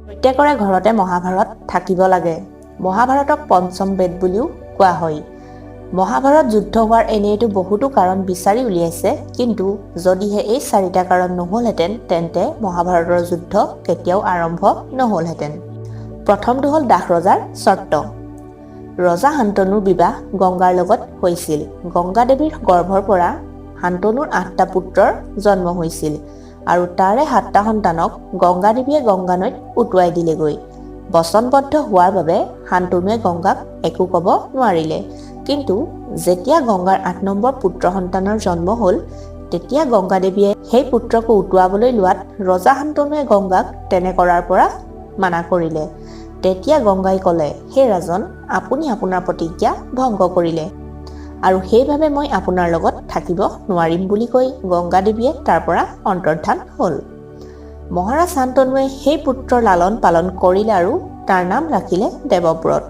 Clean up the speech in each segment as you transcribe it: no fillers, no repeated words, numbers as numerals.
প্ৰত্যেকৰে ঘৰতে মহাভাৰত থাকিব লাগে। মহাভাৰতক পঞ্চম বেদ বুলিও কোৱা হয়। মহাভাৰত যুদ্ধ হোৱাৰ এনেইতো বহুতো কাৰণ বিচাৰি উলিয়াইছে, কিন্তু যদিহে এই 4টা কাৰণ নহ'লহেঁতেন তেন্তে মহাভাৰতৰ যুদ্ধ কেতিয়াও আৰম্ভ নহ'লহেঁতেন। প্ৰথমটো হ'ল দাস ৰজাৰ চৰ্ত। ৰজা শান্তনুৰ বিবাহ গংগাৰ লগত হৈছিল। গংগা দেৱীৰ গৰ্ভৰ পৰা শান্তনুৰ 8টা পুত্ৰৰ জন্ম হৈছিল আৰু তাৰে 7টা সন্তানক গংগা দেৱীয়ে গংগা নৈত উটুৱাই দিলেগৈ। বচনবদ্ধ হোৱাৰ বাবে শান্তনুৱে গংগাক একো ক'ব নোৱাৰিলে, কিন্তু যেতিয়া গংগাৰ 8 নম্বৰ পুত্ৰ সন্তানৰ জন্ম হ'ল তেতিয়া গংগা দেৱীয়ে সেই পুত্ৰকো উটুৱাবলৈ লোৱাত ৰজা শান্তনুৱে গংগাক তেনে কৰাৰ পৰা মানা কৰিলে। তেতিয়া গংগাই ক'লে, হে ৰাজন, আপুনি আপোনাৰ প্ৰতিজ্ঞা ভংগ কৰিলে আৰু সেইবাবে মই আপোনাৰ লগত থাকিব নোৱাৰিম বুলি কৈ গংগা দেৱীয়ে তাৰ পৰা অন্তৰ্ধান হ'ল। মহাৰাজ শান্তনুৱে সেই পুত্ৰৰ লালন পালন কৰিলে আৰু তাৰ নাম ৰাখিলে দেৱব্ৰত।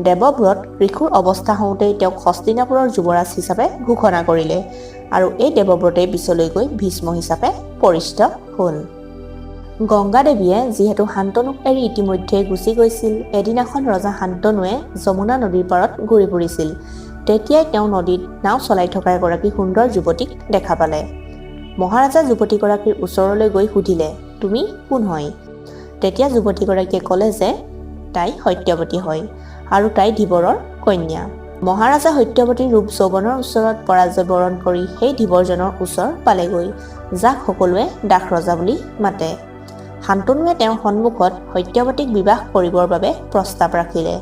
দেৱব্ৰত ঋষুৰ অৱস্থা হওঁতেই তেওঁক হস্তিনাপুৰৰ যুৱৰাজ হিচাপে ঘোষণা কৰিলে আৰু এই দেৱব্ৰতেই পিছলৈ গৈ ভীষ্ম হিচাপে পৰিচিত হ'ল। গংগা দেৱীয়ে যিহেতু শান্তনুক এৰি ইতিমধ্যে গুচি গৈছিল, এদিনাখন ৰজা শান্তনুৱে যমুনা নদীৰ পাৰত ঘূৰি ফুৰিছিল। তেতিয়াই তেওঁ নদীত নাও চলাই থকা এগৰাকী সুন্দৰ যুৱতীক দেখা পালে। মহাৰাজা যুৱতীগৰাকীৰ ওচৰলৈ গৈ সুধিলে, তুমি কোন হয়? তেতিয়া যুৱতীগৰাকীয়ে ক'লে যে তাই সত্যৱতী হয় আৰু তাই ধীবৰৰ কন্যা। মহাৰাজা সত্যৱতীৰ ৰূপ যৌৱনৰ ওচৰত পৰাজয় বৰণ কৰি সেই ধীবৰজনৰ ওচৰ পালেগৈ, যাক সকলোৱে দাস ৰজা বুলি মাতে। শান্তনুৱে তেওঁৰ সন্মুখত সত্যৱতীক বিবাহ কৰিবৰ বাবে প্ৰস্তাৱ ৰাখিলে।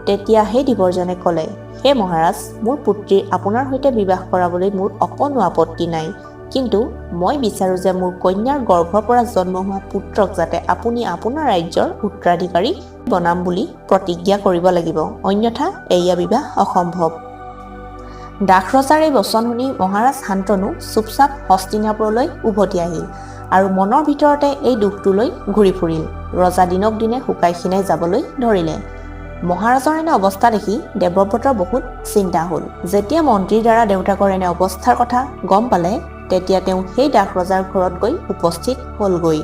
তেতিয়া সেই ধীবৰজনে ক'লে, হে মহাৰাজ, মোৰ পুত্ৰীৰ আপোনাৰ সৈতে বিবাহ কৰাবলৈ মোৰ অকণো আপত্তি নাই, কিন্তু মই বিচাৰোঁ যে মোৰ কন্যাৰ গৰ্ভৰ পৰা জন্ম হোৱা পুত্ৰক যাতে আপুনি আপোনাৰ ৰাজ্যৰ উত্তৰাধিকাৰী বনাম বুলি প্ৰতিজ্ঞা কৰিব লাগিব, অন্যথা এয়া বিবাহ অসম্ভৱ। দাস ৰজাৰ এই বচন শুনি মহাৰাজ শান্তনু চুপচাপ হস্তিনাপুৰলৈ উভতি আহিল আৰু মনৰ ভিতৰতে এই দুখটো লৈ ঘূৰি ফুৰিল। ৰজা দিনক দিনে শুকাই খিনাই যাবলৈ ধৰিলে। মহাৰাজৰ এনে অৱস্থা দেখি দেৱব্ৰতৰ বহুত চিন্তা হ'ল। যেতিয়া মন্ত্ৰীৰ দ্বাৰা দেউতাকৰ এনে অৱস্থাৰ কথা গম পালে তেতিয়া তেওঁ সেই দাস ৰজাৰ ঘৰত গৈ উপস্থিত হ'লগৈ।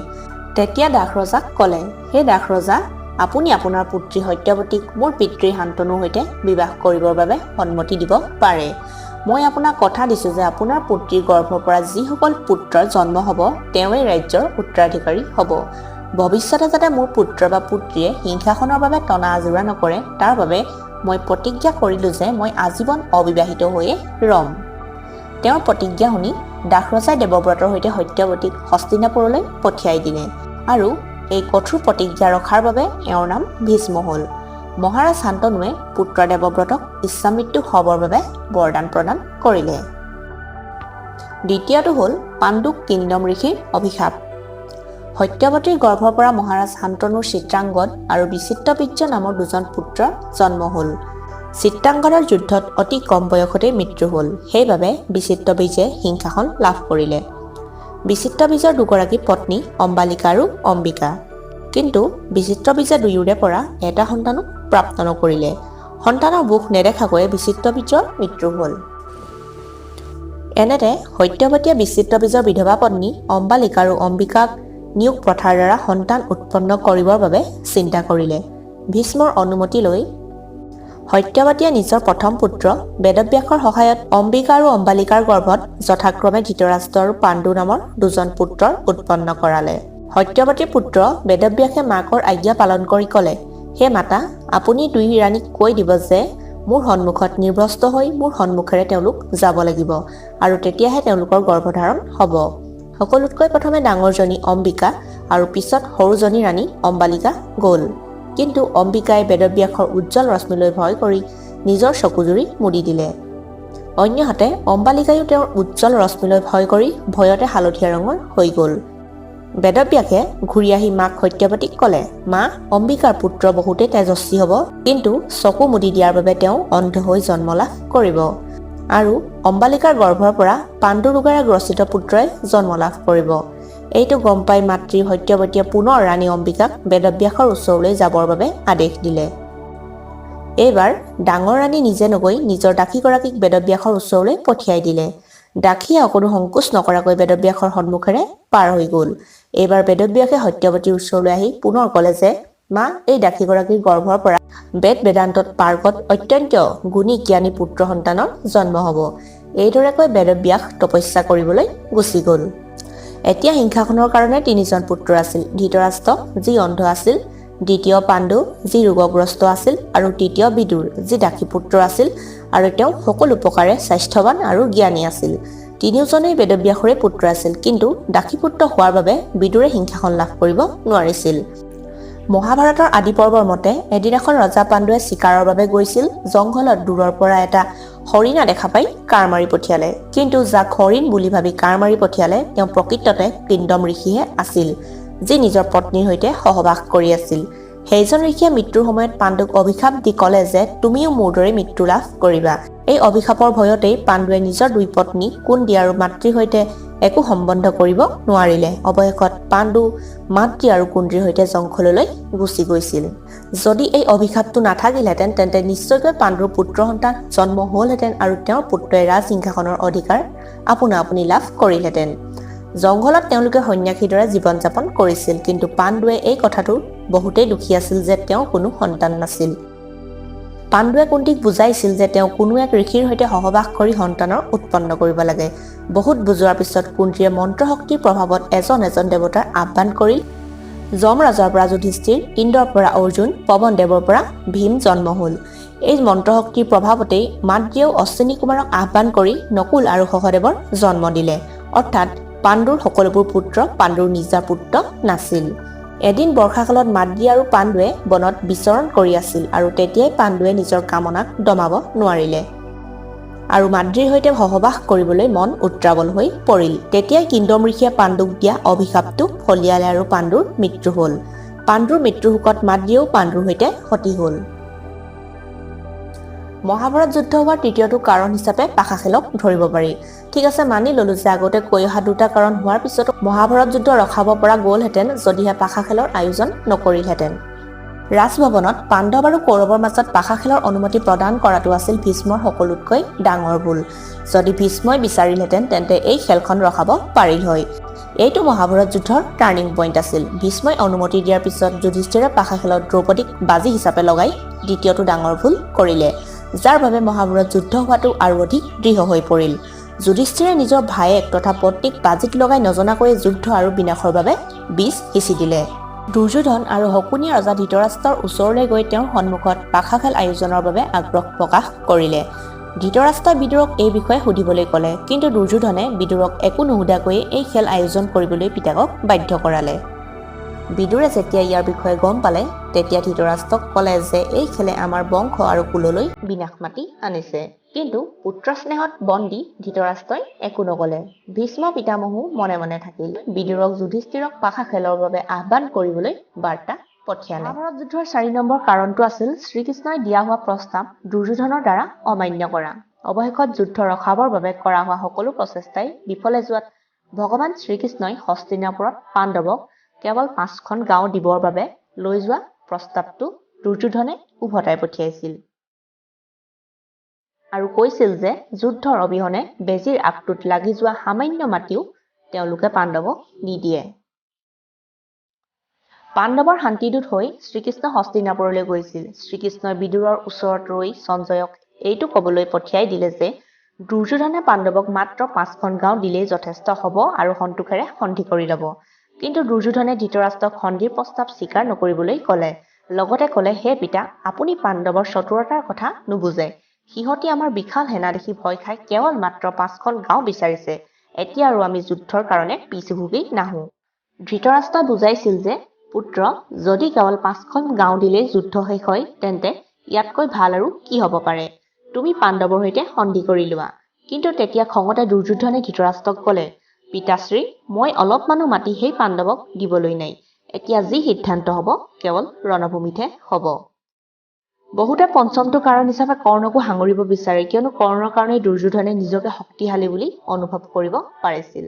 তেতিয়া দাস ৰজাক ক'লে, হে দাস ৰজা, আপুনি আপোনাৰ পুত্ৰী সত্যৱতীক মোৰ পিতৃ শান্তনুৰ সৈতে বিবাহ কৰিবৰ বাবে সন্মতি দিব পাৰে। মই আপোনাক কথা দিছোঁ যে আপোনাৰ পুত্ৰীৰ গৰ্ভৰ পৰা যিসকল পুত্ৰৰ জন্ম হ'ব তেওঁৱেই ৰাজ্যৰ উত্তৰাধিকাৰী হ'ব। ভৱিষ্যতে যাতে মোৰ পুত্ৰ বা পুত্ৰীয়ে সিংহাসনৰ বাবে টনা আজোৰা নকৰে তাৰ বাবে মই প্ৰতিজ্ঞা কৰিলোঁ যে মই আজীৱন অবিবাহিত হৈয়ে ৰম। তেওঁৰ প্ৰতিজ্ঞা শুনি দাস ৰজাই দেৱব্ৰতৰ সৈতে সত্যৱতীক হস্তিনাপুৰলৈ পঠিয়াই দিলে আৰু এই কঠোৰ প্ৰতিজ্ঞা ৰখাৰ বাবে এওঁৰ নাম ভীষ্ম হ'ল। মহাৰাজ শান্তনুৱে পুত্ৰ দেৱব্ৰতক ইচ্ছামৃত্যু হ'বৰ বাবে বৰদান প্ৰদান কৰিলে। দ্বিতীয়টো হ'ল পাণ্ডুক কিংডম ঋষিৰ অভিশাপ। সত্যৱতীৰ গৰ্ভৰ পৰা মহাৰাজ শান্তনুৰ চিত্ৰাংগদ আৰু বিচিত্ৰবীৰ্য নামৰ দুজন পুত্ৰৰ জন্ম হ'ল। চিত্ৰাংগদৰ যুদ্ধত অতি কম বয়সতেই মৃত্যু হ'ল, সেইবাবে বিচিত্ৰবীৰ্যে সিংহাসন লাভ কৰিলে। বিচিত্ৰবীৰ্যৰ দুগৰাকী পত্নী অম্বালিকা আৰু অম্বিকা, কিন্তু বিচিত্ৰবীৰ্যে দুয়োৰে পৰা এটা সন্তানো প্ৰাপ্ত নকৰিলে। সন্তানৰ মুখ নেদেখাকৈয়ে বিচিত্ৰবীৰ্যৰ মৃত্যু হ'ল। এনেতে সত্যৱতীয়ে বিচিত্ৰবীৰ্যৰ বিধৱা পত্নী অম্বালিকা আৰু অম্বিকাক নিয়োগ প্ৰথাৰ দ্বাৰা সন্তান উৎপন্ন কৰিবৰ বাবে চিন্তা কৰিলে। ভীষ্মৰ অনুমতি লৈ সত্যৱতীয়ে নিজৰ প্ৰথম পুত্ৰ বেদব্যাসৰ সহায়ত অম্বিকা আৰু অম্বালিকাৰ গৰ্ভত যথাক্ৰমে ধৃতৰাষ্ট্ৰ আৰু পাণ্ডু নামৰ দুজন পুত্ৰৰ উৎপন্ন কৰালে। সত্যৱতীৰ পুত্ৰ বেদব্যাসে মাকৰ আজ্ঞা পালন কৰি ক'লে, হে মাতা, আপুনি দুই ৰাণীক কৈ দিব যে মোৰ সন্মুখত নিৰ্বস্ত্ৰ হৈ মোৰ সন্মুখেৰে তেওঁলোক যাব লাগিব আৰু তেতিয়াহে তেওঁলোকৰ গৰ্ভধাৰণ হ'ব। সকলোতকৈ প্ৰথমে ডাঙৰজনী অম্বিকা আৰু পিছত সৰুজনী ৰাণী অম্বালিকা গ'ল, কিন্তু অম্বিকাই বেদব্যাসৰ উজ্জ্বল ৰশ্মিলৈ ভয় কৰি নিজৰ চকুজুৰি মুদি দিলে। অন্যহাতে অম্বালিকায়ো তেওঁৰ উজ্জ্বল ৰশ্মিলৈ ভয় কৰি ভয়তে হালধীয়া ৰঙৰ হৈ গ'ল। বেদব্যাসে ঘূৰি আহি মাক সত্যৱতীক ক'লে, মা, অম্বিকাৰ পুত্ৰ বহুতেই তেজস্বী হ'ব, কিন্তু চকু মুদি দিয়াৰ বাবে তেওঁ অন্ধ হৈ জন্ম লাভ কৰিব আৰু অম্বালিকাৰ গৰ্ভৰ পৰা পাণ্ডু ৰোগেৰে গ্ৰস্তিত পুত্ৰই জন্ম লাভ কৰিব। এইটো গম পাই মাতৃ সত্যৱতীয়ে পুনৰ ৰাণী অম্বিকাক বেদব্যাসৰ ওচৰলৈ যাবৰ বাবে আদেশ দিলে। এইবাৰ ডাঙৰ ৰাণী নিজে নগৈ নিজৰ দাসীগৰাকীক বেদব্যাসৰ ওচৰলৈ পঠিয়াই দিলে। দাসীয়ে অকণো সংকোচ নকৰাকৈ বেদব্যাসৰ সন্মুখেৰে পাৰ হৈ গ'ল। এইবাৰ বেদব্যাসে সত্যৱতীৰ ওচৰলৈ আহি পুনৰ ক'লে যে মা, এই দাসীগৰাকীৰ গৰ্ভৰ পৰা বেদ বেদান্তত পাৰ্গত অত্যন্ত গুণী জ্ঞানী পুত্ৰ সন্তানৰ জন্ম হ'ব। এইদৰে কৈ বেদব্যাস তপস্যা কৰিবলৈ গুচি গ'ল। এতিয়া সিংহাসনৰ কাৰণে 3জন পুত্ৰ আছিল। ধৃতৰাষ্ট্ৰ যি অন্ধ আছিল, দ্বিতীয় পাণ্ডু যি ৰোগগ্ৰস্ত আছিল, আৰু তৃতীয় বিদুৰ যি দাসী পুত্ৰ আছিল আৰু তেওঁ সকলো প্ৰকাৰে স্বাস্থ্যৱান আৰু জ্ঞানী আছিল। তিনিওজনেই বেদব্যাসৰে পুত্ৰ আছিল, কিন্তু দাসী পুত্ৰ হোৱাৰ বাবে বিদুৰে সিংহাসন লাভ কৰিব নোৱাৰিছিল। মহাভাৰতৰ আদি পৰ্বৰ মতে এদিনাখন ৰজা পাণ্ডুৱে চিকাৰৰ বাবে গৈছিল। জংঘলত দূৰৰ পৰা এটা হৰিণা দেখা পাই কাঁড় মাৰি পঠিয়ালে, কিন্তু যাক হৰিণ বুলি ভাবি কাঁড় মাৰি পঠিয়ালে তেওঁ প্ৰকৃততে কিংদম ঋষিহে আছিল, যি নিজৰ পত্নীৰ সৈতে সহবাস কৰি আছিল। সেইজন ঋষিয়ে মৃত্যুৰ সময়ত পাণ্ডুক অভিশাপ দি ক'লে যে তুমিও মোৰ দৰে মৃত্যু লাভ কৰিবা। এই অভিশাপৰ ভয়তেই পাণ্ডুৱে নিজৰ 2 পত্নী কুন্তি আৰু মাতৃৰ সৈতে একো সম্বন্ধ কৰিব নোৱাৰিলে। অৱশেষত পাণ্ডু মাতৃ আৰু কুন্তিৰ সৈতে জংঘললৈ গুচি গৈছিল। যদি এই অভিশাপটো নাথাকিলহেঁতেন তেন্তে নিশ্চয়কৈ পাণ্ডুৰ পুত্ৰ সন্তান জন্ম হ'লহেঁতেন আৰু তেওঁৰ পুত্ৰই ৰাজসিংহাসনৰ অধিকাৰ আপোনা আপুনি লাভ কৰিলহেঁতেন। জংঘলত তেওঁলোকে সন্ন্যাসীৰ দৰে জীৱন যাপন কৰিছিল, কিন্তু পাণ্ডুৱে এই কথাটো বহুতেই দুখী আছিল যে তেওঁৰ কোনো সন্তান নাছিল। পাণ্ডুৱে কুন্তিক বুজাইছিল যে তেওঁ কোনো এক ঋষিৰ সৈতে সহবাস কৰি সন্তানৰ উৎপন্ন কৰিব লাগে। বহুত বুজোৱাৰ পিছত কুন্তিয়ে মন্ত্ৰশক্তিৰ প্ৰভাৱত এজন দেৱতাৰ আহ্বান কৰি যমৰাজৰ পৰা যুধিষ্ঠিৰ, ইন্দ্ৰৰ পৰা অৰ্জুন, পৱন দেৱৰ পৰা ভীম জন্ম হ'ল। এই মন্ত্ৰশক্তিৰ প্ৰভাৱতেই মাদ্ৰীয়েও অশ্বিনী কুমাৰক আহ্বান কৰি নকুল আৰু সহদেৱৰ জন্ম দিলে। অৰ্থাৎ পাণ্ডুৰ সকলোবোৰ পুত্ৰ পাণ্ডুৰ নিজা পুত্ৰ নাছিল। এদিন বৰ্ষাকালত মাদ্ৰী আৰু পাণ্ডুৱে বনত বিচৰণ কৰি আছিল, আৰু তেতিয়াই পাণ্ডুৱে নিজৰ কামনাক দমাব নোৱাৰিলে আৰু মাদ্ৰীৰ সৈতে সহবাস কৰিবলৈ মন উত্ৰাৱল হৈ পৰিল। তেতিয়াই কিংদম ঋষিয়ে পাণ্ডুক দিয়া অভিশাপটো ফলিয়ালে আৰু পাণ্ডুৰ মৃত্যু হ'ল। পাণ্ডুৰ মৃত্যুৰ শোকত মাদ্ৰীয়েও পাণ্ডুৰ সৈতে সতী হ'ল। মহাভাৰত যুদ্ধ হোৱাৰ তৃতীয়টো কাৰণ হিচাপে পাশা খেলক ধৰিব পাৰি। ঠিক আছে, মানি ললো যে আগতে কৈ অহা 2টা কাৰণ হোৱাৰ পিছতো মহাভাৰত যুদ্ধ ৰখাব পৰা গ'লহেঁতেন যদিহে পাশা খেলৰ আয়োজন নকৰিলহেঁতেন। ৰাজভৱনত পাণ্ডৱ আৰু কৌৰৱৰ মাজত পাশা খেলৰ অনুমতি প্ৰদান কৰাটো আছিল ভীষ্মৰ সকলোতকৈ ডাঙৰ ভুল। যদি ভীষ্মই বিচাৰিলহেঁতেন তেন্তে এই খেলখন ৰখাব পাৰিল হয়। এইটো মহাভাৰত যুদ্ধৰ টাৰ্ণিং পইণ্ট আছিল। ভীষ্মই অনুমতি দিয়াৰ পিছত যুধিষ্ঠিৰে পাশা খেলত দ্ৰৌপদীক বাজি হিচাপে লগাই দ্বিতীয়টো ডাঙৰ ভুল কৰিলে, যাৰ বাবে মহাভাৰত যুদ্ধ হোৱাটো আৰু অধিক দৃঢ় হৈ পৰিল। যুধিষ্ঠিৰে নিজৰ ভায়েক তথা পত্নীক বাজিত লগাই নজনাকৈয়ে যুদ্ধ আৰু বিনাশৰ বাবে বীজ সিঁচি দিলে। দুৰ্যোধন আৰু শকুনীয়া ৰজা ধৃতৰাষ্ট্ৰৰ ওচৰলৈ গৈ তেওঁৰ সন্মুখত পাশা খেল আয়োজনৰ বাবে আগ্ৰহ প্ৰকাশ কৰিলে। ধৃতৰাষ্ট্ৰই বিদুৰক এই বিষয়ে সুধিবলৈ ক'লে, কিন্তু দুৰ্যোধনে বিদুৰক একো নুসুধাকৈয়ে এই খেল আয়োজন কৰিবলৈ পিতাকক বাধ্য কৰালে। বিদুৰে যেতিয়া ইয়াৰ বিষয়ে গম পালে তেতিয়া ধৃতৰাষ্ট্ৰক ক'লে যে এই খেলে আমাৰ বংশ আৰু কুললৈ বিনাশ মাতি আনিছে। কিন্তু পুত্ৰ স্নেহত বন্দী ধৃতৰাষ্ট্ৰই একো নক'লে। ভীষ্ম পিতামহো মনে মনে থাকিল। বিদুৰক যুধিষ্ঠিৰক পাশা খেলৰ বাবে আহ্বান কৰিবলৈ বাৰ্তা পঠিয়ালে। মহাভাৰত যুদ্ধৰ 4 নম্বৰ কাৰণটো আছিল শ্ৰীকৃষ্ণই দিয়া হোৱা প্ৰস্তাৱ দুৰ্যোধনৰ দ্বাৰা অমান্য কৰা। অৱশেষত যুদ্ধ ৰখাবৰ বাবে কৰা হোৱা সকলো প্ৰচেষ্টাই বিফলে যোৱাত ভগৱান শ্ৰীকৃষ্ণই হস্তিনাপুৰত পাণ্ডৱক কেৱল 5খন গাঁও দিবৰ বাবে লৈ যোৱা প্ৰস্তাৱটো দুৰ্যোধনে উভতাই পঠিয়াইছিল আৰু কৈছিল যে যুদ্ধৰ অবিহনে বেজীৰ আগটোত লাগি যোৱা সামান্য মাটিও তেওঁলোকে পাণ্ডৱক নিদিয়ে। পাণ্ডৱৰ শান্তিদূত হৈ শ্ৰীকৃষ্ণ হস্তিনাপুৰলৈ গৈছিল। শ্ৰীকৃষ্ণই বিদুৰৰ ওচৰত ৰৈ সঞ্জয়ক এইটো ক'বলৈ পঠিয়াই দিলে যে দুৰ্যোধনে পাণ্ডৱক মাত্ৰ 5খন গাঁও দিলেই যথেষ্ট হ'ব আৰু সন্তোষেৰে সন্ধি কৰি ল'ব। কিন্তু দুৰ্যোধনে ধৃতৰাষ্ট্ৰক সন্ধিৰ প্ৰস্তাৱ স্বীকাৰ নকৰিবলৈ ক'লে। লগতে ক'লে, হে পিতা, আপুনি পাণ্ডৱৰ চতুৰতাৰ কথা নুবুজে। সিহঁতি আমাৰ বিশাল সেনা দেখি ভয় খাই কেৱল মাত্ৰ 5খন গাঁও বিচাৰিছে। এতিয়া আৰু আমি যুদ্ধৰ কাৰণে পিছ হুহুকি নাহো। ধৃতৰাষ্ট্ৰই বুজাইছিল যে পুত্ৰ, যদি কেৱল 5খন গাঁও দিলেই যুদ্ধ শেষ হয় তেন্তে ইয়াতকৈ ভাল আৰু কি হ'ব পাৰে। তুমি পাণ্ডৱৰ সৈতে সন্ধি কৰি লোৱা। কিন্তু তেতিয়া খঙতে দুৰ্যোধনে ধৃতৰাষ্ট্ৰক ক'লে, পিতাশ্ৰী, মই অলপমানো মাটি সেই পাণ্ডৱক দিবলৈ নাই। এতিয়া যি সিদ্ধান্ত হ'ব কেৱল ৰণভূমিতহে হ'ব। বহুতে 5মটো কাৰণ হিচাপে কৰ্ণকো সাঙুৰিব বিচাৰে, কিয়নো কৰ্ণৰ কাৰণেই দুৰ্যোধনে নিজকে শক্তিশালী বুলি অনুভৱ কৰিব পাৰিছিল।